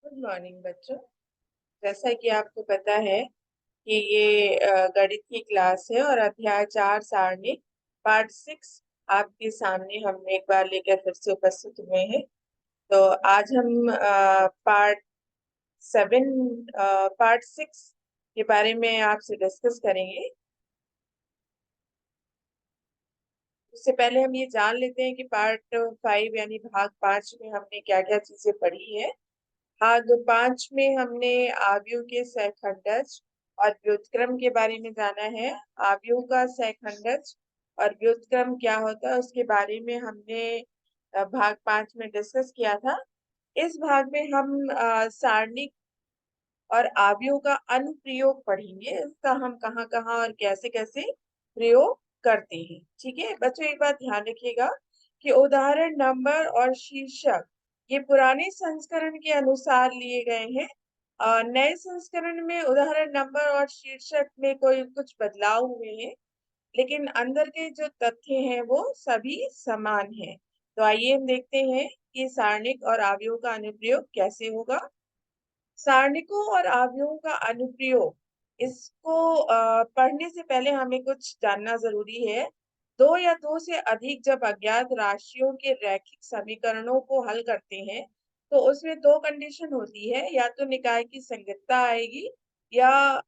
Good morning बच्चों। जैसा कि आपको पता है कि ये गणित की क्लास है और अध्याय 4 सारणी पार्ट 6 आपके सामने हम एक बार लेकर फिर से उपस्थित हुए हैं। तो आज हम पार्ट 6 के बारे में आपसे डिस्कस करेंगे। उससे पहले हम ये जान लेते हैं कि पार्ट 5 यानी भाग 5 में हमने क्या क्या चीजें पढ़ी है। भाग 5 में हमने आव्यूह के सहखंडज और व्युत्क्रम के बारे में जाना है। आव्यूह का सहखंडज और व्युत्क्रम क्या होता है उसके बारे में हमने भाग 5 में डिस्कस किया था। इस भाग में हम सारणिक और आव्यूह का अनुप्रयोग पढ़ेंगे। इसका हम कहाँ कहाँ और कैसे कैसे प्रयोग करते हैं। ठीक है बच्चों, एक बात ध्यान रखिएगा कि उदाहरण नंबर और शीर्षक ये पुराने संस्करण के अनुसार लिए गए हैं। नए संस्करण में उदाहरण नंबर और शीर्षक में कोई कुछ बदलाव हुए हैं, लेकिन अंदर के जो तथ्य हैं वो सभी समान हैं। तो आइए हम देखते हैं कि सारणिक और आव्यूह का अनुप्रयोग कैसे होगा। सारणिकों और आव्यूहों का अनुप्रयोग, इसको पढ़ने से पहले हमें कुछ जानना जरूरी है। दो या दो से अधिक जब अज्ञात राशियों के रैखिक समीकरणों को हल करते हैं तो उसमें दो कंडीशन होती है, या तो निकाय की संगतता आएगी या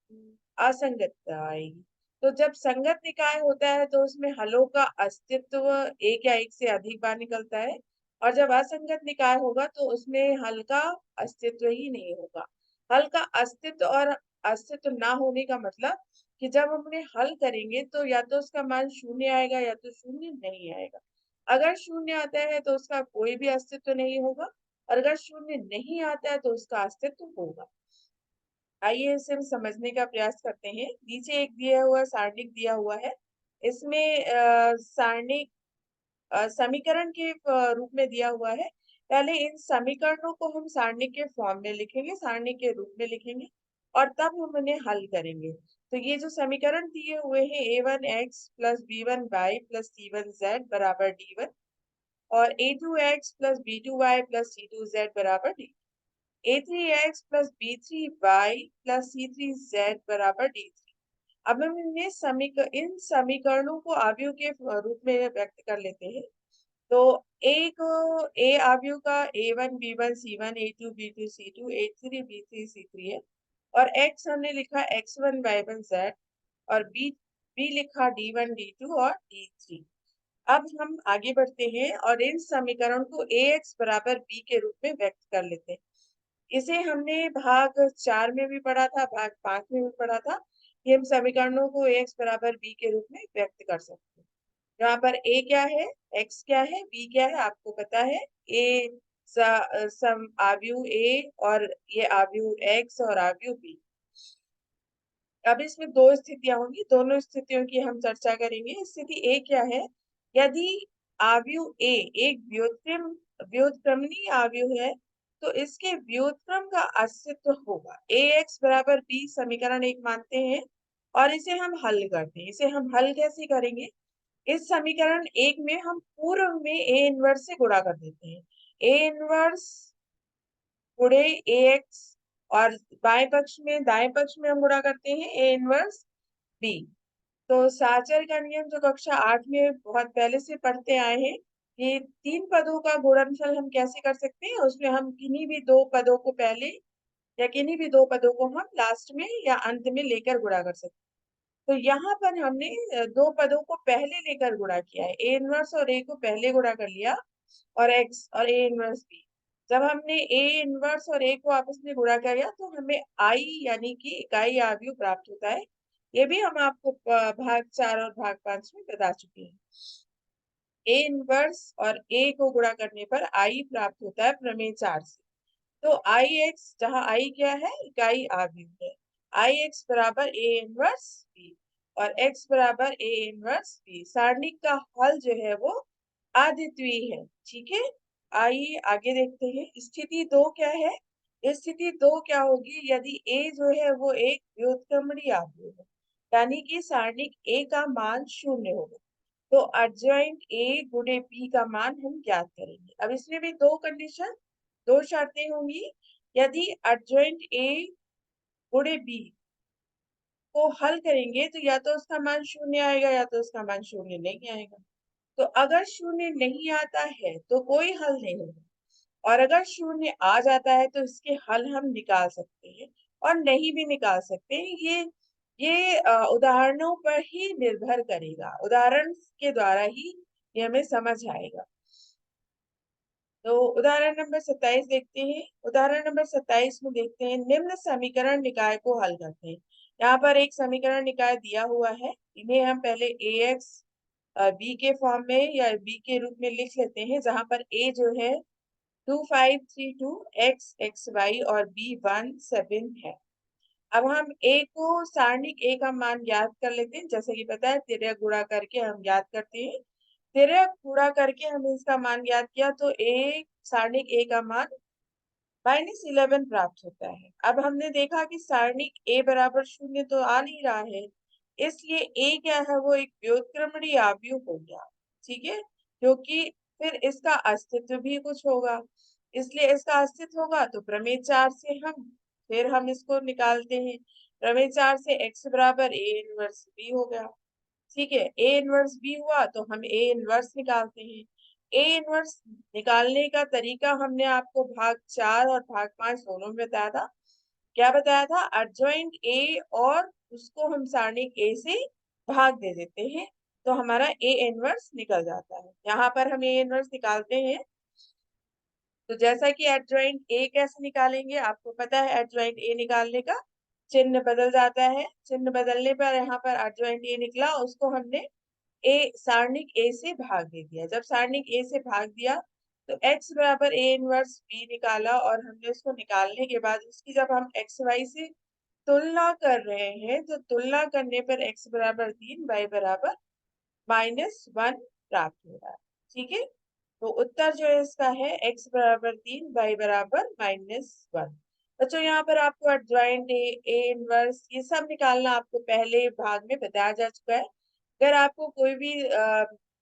असंगतता आएगी। तो जब संगत निकाय होता है तो उसमें हलों का अस्तित्व एक या एक से अधिक बार निकलता है, और जब असंगत निकाय होगा तो उसमें हल का अस्तित्व ही नहीं होगा। हल का अस्तित्व और अस्तित्व ना होने का मतलब कि जब हम उन्हें हल करेंगे तो या तो उसका मान शून्य आएगा या तो शून्य नहीं आएगा। अगर शून्य आता है तो उसका कोई भी अस्तित्व नहीं होगा, और अगर शून्य नहीं आता है तो उसका अस्तित्व होगा। आइए इसे हम समझने का प्रयास करते हैं। नीचे एक दिया हुआ सारणिक दिया हुआ है। इसमें सारणिक समीकरण के रूप में दिया हुआ है। पहले इन समीकरणों को हम सारणी के फॉर्म में लिखेंगे, सारणी के रूप में लिखेंगे, और तब हम उन्हें हल करेंगे। तो ये जो समीकरण दिए हुए हैं a1x plus b1y plus c1z बराबर d1, और a2x plus b2y plus c2z बराबर d, a3x plus b3y plus c3z बराबर d3। अब हम इन समीकरणों को आव्यूह के रूप में व्यक्त कर लेते हैं। तो एक ए आव्यूह का a1 b1 c1 a2 b2 c2 a3 b3 c3 है, और x हमने लिखा x1 y1 z, और b लिखा d1 d2 और d3। अब हम आगे बढ़ते हैं और इन समीकरण को ax बराबर b के रूप में व्यक्त कर लेते हैं। इसे हमने भाग 4 में भी पढ़ा था, भाग 5 में भी पढ़ा था कि हम समीकरणों को ax बराबर b के रूप में व्यक्त कर सकते हैं। यहाँ पर a क्या है, x क्या है, b क्या है, आपको पता है। a सम आव्यूह a और ये आव्यूह x और आव्यूह b। अब इसमें दो स्थितियां होंगी, दोनों स्थितियों की हम चर्चा करेंगे। स्थिति ए क्या है, यदि आव्यूह ए एक व्युत्क्रमणीय आव्यूह है तो इसके व्युत्क्रम का अस्तित्व होगा। ए एक्स बराबर बी समीकरण एक मानते हैं और इसे हम हल करते हैं। इसे हम हल कैसे करेंगे, इस समीकरण एक में हम पूर्व में ए इनवर्स से गुणा कर देते हैं। ए इनवर्स गुणे ए एक्स, और दाएं पक्ष में हम गुणा करते हैं ए इनवर्स बी। तो साचर का नियम जो कक्षा 8 में बहुत पहले से पढ़ते आए हैं, ये तीन पदों का गुणनफल हम कैसे कर सकते हैं। उसमें हम किन्हीं भी दो पदों को पहले या किन्हीं भी दो पदों को हम लास्ट में या अंत में लेकर गुणा कर सकते हैं। तो यहाँ पर हमने दो पदों को पहले लेकर गुणा किया है। ए इनवर्स और ए को पहले गुणा कर लिया, और एक्स और ए इनवर्स बी। जब हमने ए इनवर्स और ए को आपस में गुणा किया तो हमें आई यानी कि इकाई आव्यूह प्राप्त होता है। ये भी हम आपको भाग 4 और भाग 5 में बता चुके हैं। ए इनवर्स और ए को गुणा करने पर आई प्राप्त होता है प्रमेय 4 से। तो आई एक्स, जहाँ आई क्या है, इकाई आव्यूह है, आई एक्स बराबर ए इनवर्स बी और एक्स बराबर ए इनवर्स बी। सारणिक का हल जो है वो अद्वितीय है। ठीक है, आइए आगे देखते हैं। स्थिति दो क्या है, स्थिति दो क्या होगी, यदि ए जो है वो एक व्युत्क्रमणीय आव्यूह है, यानी कि सारणिक ए का मान शून्य होगा, तो अर्धेंट ए गुणे बी का मान हम ज्ञात करेंगे। अब इसमें भी दो कंडीशन, दो शर्तें होंगी। यदि एडजॉइंट ए गुणे बी को हल करेंगे तो या तो उसका मान शून्य आएगा या तो उसका मान शून्य नहीं आएगा। तो अगर शून्य नहीं आता है तो कोई हल नहीं होगा, और अगर शून्य आ जाता है तो इसके हल हम निकाल सकते हैं और नहीं भी निकाल सकते हैं। ये उदाहरणों पर ही निर्भर करेगा, उदाहरण के द्वारा ही ये हमें समझ आएगा। तो उदाहरण नंबर 27 देखते हैं। उदाहरण नंबर 27 में देखते हैं, निम्न समीकरण निकाय को हल करते हैं। यहाँ पर एक समीकरण निकाय दिया हुआ है, इन्हें हम पहले ax b के फॉर्म में या b के रूप में लिख लेते हैं, जहां पर a जो है 2532 x xy और b 17 है। अब हम a को सारणिक a का मान ज्ञात कर लेते हैं। जैसे कि पता है, 13 गुणा करके हम ज्ञात करते हैं। 13 गुणा करके हमने इसका मान ज्ञात किया तो a सारणिक a का मान -11 प्राप्त होता है। अब हमने देखा कि सारणिक a बराबर 0 तो आ नहीं रहा है, इसलिए a क्या है, वो एक व्युत्क्रमणीय आव्यूह हो गया। ठीक है, क्योंकि फिर इसका अस्तित्व भी कुछ होगा, इसलिए इसका अस्तित्व होगा तो प्रमेय 4 से हम इसको निकालते हैं। प्रमेय 4 से x बराबर a इनवर्स b हो गया। ठीक है, ए इनवर्स बी हुआ तो हम ए इनवर्स निकालते हैं। ए इनवर्स निकालने का तरीका हमने आपको भाग 4 और भाग 5 दोनों में बताया था। क्या बताया था? एडजॉइंट ए और उसको हम सारणिक ए से भाग दे देते हैं तो हमारा ए इनवर्स निकल जाता है। यहाँ पर हम ए इनवर्स निकालते हैं, तो जैसा कि एडजॉइंट ए कैसे निकालेंगे आपको पता है। एडजॉइंट ए निकालने का चिन्ह बदल जाता है, चिन्ह बदलने पर यहाँ पर एडजॉइंट ए निकला, उसको हमने ए सारणिक ए से भाग दे दिया। जब सारणिक ए से भाग दिया तो x बराबर ए इनवर्स b निकाला, और हमने उसको निकालने के बाद उसकी जब हम x y से तुलना कर रहे हैं तो तुलना करने पर x बराबर 3 y बराबर -1 प्राप्त हो रहा है। ठीक है, तो उत्तर जो है इसका है x बराबर 3 y बराबर -1। बच्चों यहाँ पर आपको एडजॉइंट ए इनवर्स ये सब निकालना आपको पहले भाग में बताया जा चुका है। अगर आपको कोई भी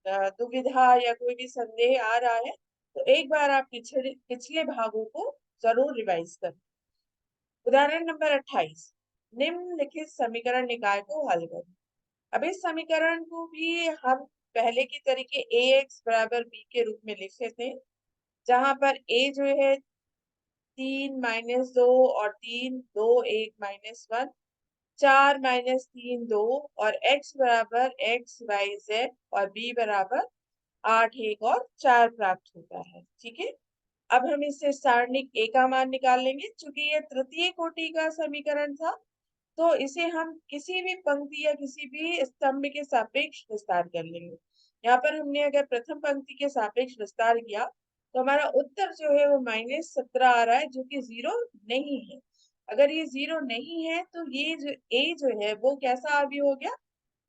दुविधा या कोई भी संदेह आ रहा है तो एक बार आप पिछले पिछले भागों को जरूर रिवाइज करें। उदाहरण नंबर 28, निम्नलिखित समीकरण निकाय को हल करें। अब इस समीकरण को भी हम पहले की तरीके ax बराबर b के रूप में लिख लेते हैं, जहां पर a जो है 3 - 2 और 3 2 1 -1, 4 -3 2, और x बराबर x y z और b बराबर 8 1 और 4 प्राप्त होता है। ठीक है, अब हम इससे सारणिक a का मान निकाल लेंगे। चूंकि यह तृतीय कोटि का समीकरण था तो इसे हम किसी भी पंक्ति या किसी भी स्तंभ के सापेक्ष विस्तार कर लेंगे। यहाँ पर हमने अगर प्रथम पंक्ति के सापेक्ष विस्तार किया तो हमारा उत्तर जो है वो -17 आ रहा है, जो कि 0 नहीं है। अगर ये 0 नहीं है तो ये जो a जो है वो कैसा अवयव हो गया?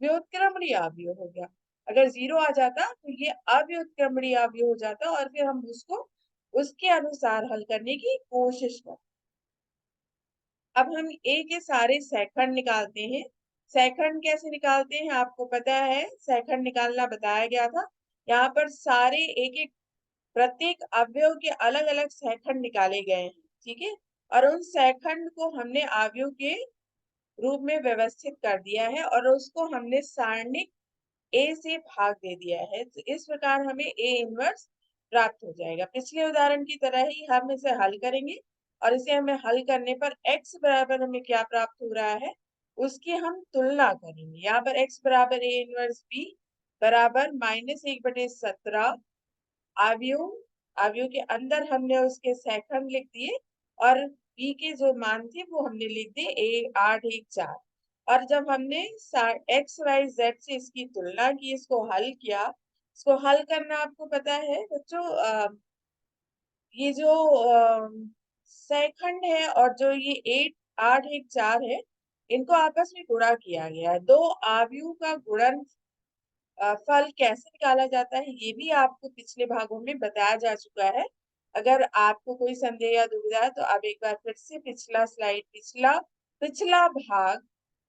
व्युत्क्रमणीय अवयव हो गया। अगर 0 आ जाता तो ये अव्युत्क्रमणीय अवयव हो जाता और फिर हम उसको उसके अनुसार हल करने की कोशिश करते। अब हम a के सारे सेकंड निकालते हैं। सेकंड कैसे निकालते हैं आपको पता है, सेकंड निकालना बताया गया था। यहाँ पर सारे एक एक प्रत्येक अवयव के अलग अलग सेकंड निकाले गए हैं। ठीक है, और उन सेकंड को हमने अवयव के रूप में व्यवस्थित कर दिया है और उसको हमने सारणिक a से भाग दे दिया है, तो इस प्रकार हमें a इनवर्स प्राप्त हो जाएगा। पिछले उदाहरण की तरह ही हम इसे हल करेंगे और इसे हमें हल करने पर x बराबर हमें क्या प्राप्त हो रहा है उसकी हम तुलना करेंगे। यहाँ पर x बराबर a इनवर्स b बराबर -1/17 अवयव, अवयव के अंदर हमने उसके सेकंड लिख दिए और b के जो मान थे वो हमने लिख दिए 8 1 4। और जब हमने x y z से इसकी तुलना की, इसको हल किया, इसको हल करना आपको पता है बच्चों, ये जो सेकंड है और जो ये 8 1 4 है, इनको आपस में गुणा किया गया है। दो आव्यूह का गुणन फल कैसे निकाला जाता है ये भी आपको पिछले भागों में बताया जा चुका है। अगर आपको कोई संदेह या दुविधा है तो आप एक बार फिर से पिछला स्लाइड, पिछला पिछला भाग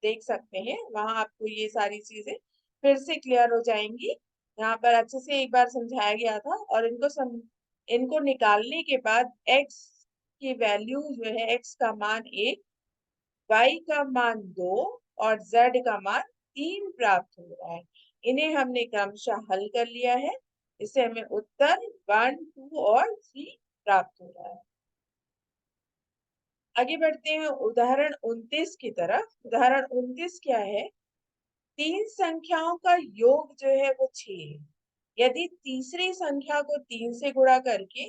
देख सकते हैं, वहां आपको ये सारी चीजें फिर से क्लियर हो जाएंगी। यहाँ पर अच्छे से एक बार समझाया गया था और इनको निकालने के बाद x की वैल्यू जो है x का मान 1, y का मान 2 और z का मान 3 प्राप्त हो रहा है। इन्हें हमने क्रमशः हल कर लिया है। इससे हमें उत्तर 1, 2 और 3 प्राप्त हो रहा है। आगे बढ़ते हैं उदाहरण 29 की तरफ। उदाहरण 29 क्या है? तीन संख्याओं का योग जो है वो 6 है। यदि तीसरी संख्या को 3 से गुणा करके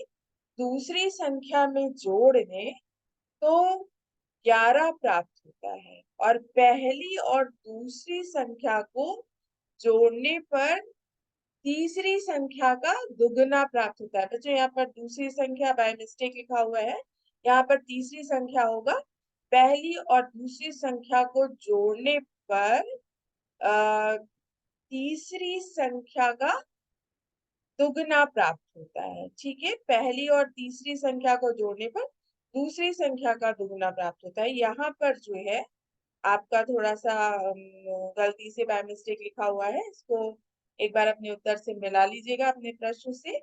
दूसरी संख्या में जोड़ दें तो 11 प्राप्त होता है और पहली और दूसरी संख्या को जोड़ने पर तीसरी संख्या का दुगना प्राप्त होता है। बच्चों यहाँ पर दूसरी संख्या बाय मिस्टेक लिखा हुआ है, यहाँ पर तीसरी संख्या होगा। पहली और दूसरी संख्या को जोड़ने पर तीसरी संख्या का दुगना प्राप्त होता है। ठीक है, पहली और तीसरी संख्या को जोड़ने पर दूसरी संख्या का दुगना प्राप्त होता है। यहाँ पर जो है आपका थोड़ा सा गलती से बाय मिस्टेक लिखा हुआ है, इसको एक बार अपने उत्तर से मिला लीजिएगा अपने प्रश्न से।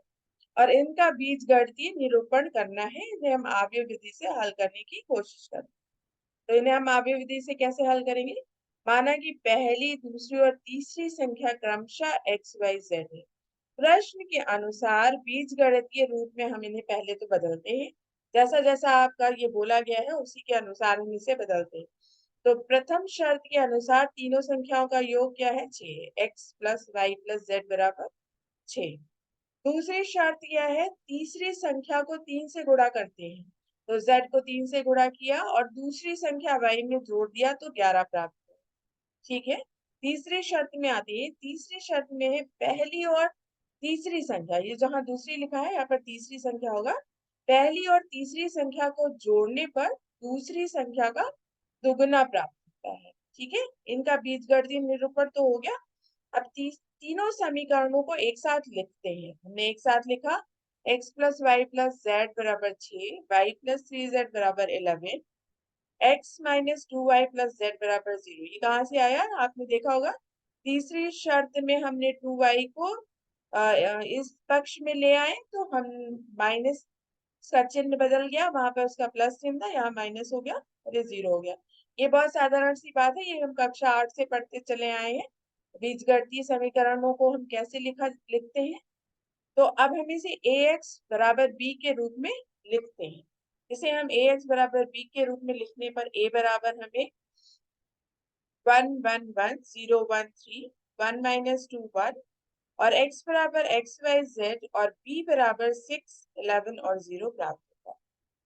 और इनका बीजगणितीय निरूपण करना है। इन्हें हम आव्यूह विधि से हल करने की कोशिश करें। तो इन्हें हम आव्यूह विधि से कैसे हल करेंगे? माना कि पहली, दूसरी और तीसरी संख्या क्रमशः x, y, z है। प्रश्न के अनुसार बीजगणितीय रूप में हम इन्हें पहले तो बदलते हैं। जैसा जैसा आपका ये बोला गया है उसी के अनुसार हम इसे बदलते हैं। तो प्रथम शर्त के अनुसार तीनों संख्याओं का योग क्या है? 6, x plus Y plus Z बराबर 6। दूसरी शर्त क्या है? तीसरी संख्या को 3 से गुणा करते हैं। तो z को 3 से गुणा किया और दूसरी संख्या y में जोड़ दिया तो 11 प्राप्त हुआ। ठीक है, तीसरी शर्त में आती है। तीसरी शर्त में है पहली और तीसरी संख्या, ये जहां दूसरी लिखा है यहाँ पर तीसरी संख्या होगा। पहली और तीसरी संख्या को जोड़ने पर दूसरी संख्या का दुगना प्राप्त होता है। ठीक है, इनका बीजगणितीय निरूपण तो हो गया। अब तीनों समीकरणों को एक साथ लिखते हैं। हमने एक साथ लिखा x plus Y plus Z बराबर 6, वाई प्लस 3z बराबर 11, x minus 2y plus Z बराबर 0। ये कहाँ से आया? आपने देखा होगा तीसरी शर्त में हमने 2y को इस पक्ष में ले आए तो हम माइनस का चिन्ह बदल गया, वहां पर उसका प्लस चिन्ह था, यहाँ माइनस हो गया और ये 0 हो गया। ये बहुत साधारण सी बात है, ये हम कक्षा 8 से पढ़ते चले आए हैं। बीजगणितीय समीकरणों को हम कैसे लिखते हैं? तो अब हम इसे ax बराबर b के रूप में लिखते हैं। इसे हम ax बराबर b के रूप में लिखने पर a बराबर हमें 1 1 1 0 1 3 1 माइनस 2 1 और x बराबर x y z और b बराबर 6 11 और 0 प्राप्त होता है।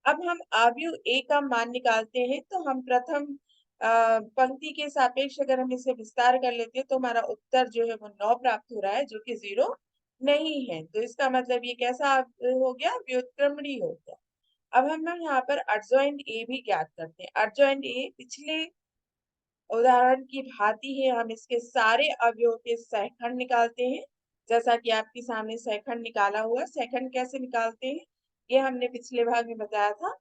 अब हम आव्यूह a का मान निकालते हैं। तो हम प्रथम पंक्ति के सापेक्ष अगर हम इसे विस्तार कर लेते हैं तो हमारा उत्तर जो है वो 9 प्राप्त हो रहा है, जो कि 0 नहीं है। तो इसका मतलब ये कैसा हो गया? व्युत्क्रमणीय हो गया। अब हम यहाँ पर एडजॉइंट ए भी ज्ञात करते हैं। एडजॉइंट ए पिछले उदाहरण की भांति है, हम इसके सारे अवयवों के सहखंड निकालते हैं। जैसा कि आपके सामने सहखंड निकाला हुआ। सहखंड कैसे निकालते हैं ये हमने पिछले भाग में बताया था।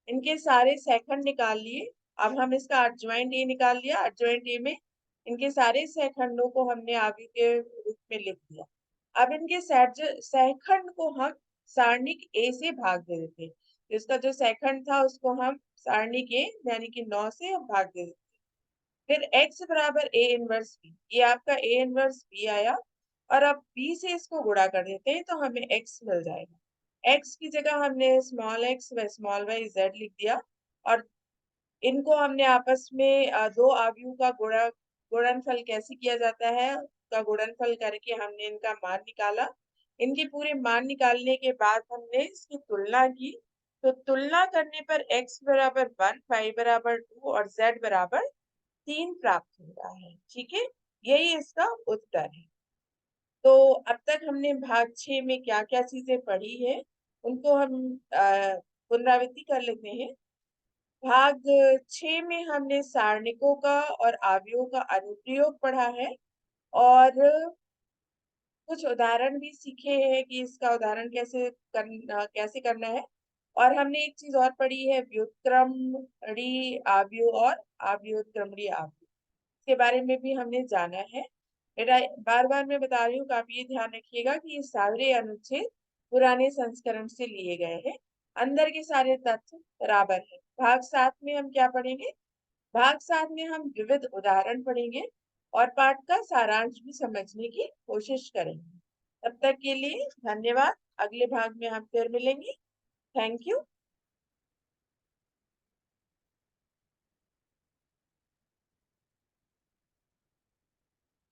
इनके सारे सहखंड निकाल लिए। अब हम इसका एडजॉइंट ए निकाल लिया। एडजॉइंट ए में इनके सारे सहखंडों को हमने आगे के रूप में लिख दिया। अब इनके सहखंड को हम सारणिक ए से भाग दे देते हैं। तो इसका जो सहखंड था उसको हम सारणिक ए यानी कि 9 से हम भाग दे देते हैं। फिर x बराबर a इनवर्स b, ये आपका a इनवर्स b आया और अब b से इसको गुणा कर देते हैं तो हमें x मिल जाएगा। x की जगह हमने स्मॉल x व स्मॉल y z लिख दिया और इनको हमने आपस में दो आव्यूह का गुणनफल कैसे किया जाता है का गुणनफल करके हमने इनका मान निकाला। इनके पूरे मान निकालने के बाद हमने इसकी तुलना की। तो तुलना करने पर x बराबर 1, y बराबर 2 और z बराबर 3 प्राप्त हो रहा है। ठीक है, यही इसका उत्तर है। तो अब तक हमने भाग 6 में क्या क्या चीजें पढ़ी है उनको हम पुनरावृत्ति कर लेते हैं। भाग 6 में हमने सारणिकों का और आव्यूहों का अनुप्रयोग पढ़ा है और कुछ उदाहरण भी सीखे हैं कि इसका उदाहरण कैसे करना है। और हमने एक चीज और पढ़ी है, व्युत्क्रमणीय आव्यूह और अव्युत्क्रमणीय आव्यूह के बारे में भी हमने जाना है। बेटा बार बार मैं बता रही हूँ, आप ये ध्यान रखिएगा कि ये सारे अनुच्छेद पुराने संस्करण से लिए गए हैं। अंदर के सारे तत्व बराबर है। भाग 7 में हम क्या पढ़ेंगे? भाग 7 में हम विविध उदाहरण पढ़ेंगे और पाठ का सारांश भी समझने की कोशिश करेंगे। तब तक के लिए धन्यवाद। अगले भाग में हम फिर मिलेंगे। Thank you.